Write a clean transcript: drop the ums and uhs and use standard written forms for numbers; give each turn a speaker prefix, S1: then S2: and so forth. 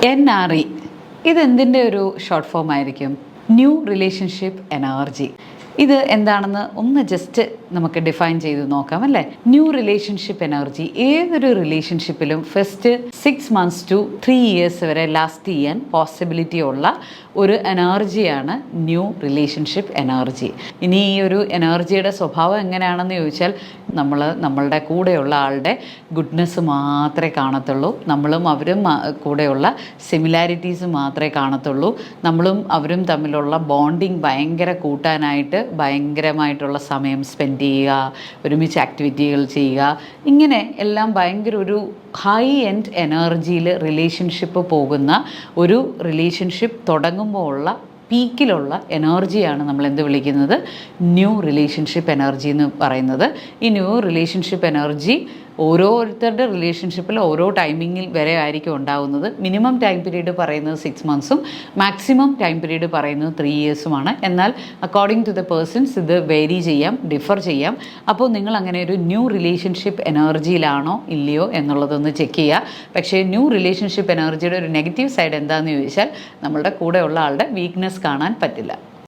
S1: NRE ഇതെന്തിൻ്റെ ഒരു short form ആയിരിക്കും? New relationship energy. ഇത് എന്താണെന്ന് ഒന്ന് ജസ്റ്റ് നമുക്ക് ഡിഫൈൻ ചെയ്ത് നോക്കാം അല്ലേ. ന്യൂ റിലേഷൻഷിപ്പ് എനർജി ഏതൊരു റിലേഷൻഷിപ്പിലും ഫസ്റ്റ് 6 months to 3 years വരെ ലാസ്റ്റ് ചെയ്യാൻ പോസിബിലിറ്റി ഉള്ള ഒരു എനർജിയാണ് ന്യൂ റിലേഷൻഷിപ്പ് എനർജി. ഇനി ഈ ഒരു എനർജിയുടെ സ്വഭാവം എങ്ങനെയാണെന്ന് ചോദിച്ചാൽ നമ്മളുടെ കൂടെയുള്ള ആളുടെ ഗുഡ്നെസ് മാത്രമേ കാണത്തുള്ളൂ, നമ്മളും അവരും കൂടെയുള്ള സിമിലാരിറ്റീസ് മാത്രമേ കാണത്തുള്ളൂ, നമ്മളും അവരും തമ്മിലുള്ള ബോണ്ടിങ് ഭയങ്കര കൂട്ടാനായിട്ട് ഭയങ്കരമായിട്ടുള്ള സമയം സ്പെൻഡ് ചെയ്യുക, ഒരുമിച്ച് ആക്ടിവിറ്റികൾ ചെയ്യുക, ഇങ്ങനെ എല്ലാം ഭയങ്കര ഒരു ഹൈ എൻഡ് എനർജിയിൽ റിലേഷൻഷിപ്പ് പോകുന്ന ഒരു റിലേഷൻഷിപ്പ് തുടങ്ങുമ്പോൾ ഉള്ള പീക്കിലുള്ള എനർജിയാണ് നമ്മൾ എന്ത് വിളിക്കുന്നത്? ന്യൂ റിലേഷൻഷിപ്പ് എനർജി എന്ന് പറയുന്നത്. ഈ ന്യൂ റിലേഷൻഷിപ്പ് എനർജി ഓരോരുത്തരുടെ റിലേഷൻഷിപ്പിൽ ഓരോ ടൈമിങ്ങിൽ വരെ ആയിരിക്കും ഉണ്ടാകുന്നത്. മിനിമം ടൈം പീരീഡ് പറയുന്നത് 6 months, മാക്സിമം ടൈം പീരീഡ് പറയുന്നത് 3 years. എന്നാൽ അക്കോർഡിംഗ് ടു ദ പേഴ്സൺസ് ഇത് വേരി ചെയ്യാം, ഡിഫർ ചെയ്യാം. അപ്പോൾ നിങ്ങൾ അങ്ങനെ ഒരു ന്യൂ റിലേഷൻഷിപ്പ് എനർജിയിലാണോ ഇല്ലയോ എന്നുള്ളതൊന്ന് ചെക്ക് ചെയ്യുക. പക്ഷേ ന്യൂ റിലേഷൻഷിപ്പ് എനർജിയുടെ ഒരു നെഗറ്റീവ് സൈഡ് എന്താണെന്ന് ചോദിച്ചാൽ നമ്മളുടെ കൂടെയുള്ള ആളുടെ വീക്ക്നെസ് കാണാൻ പറ്റില്ല.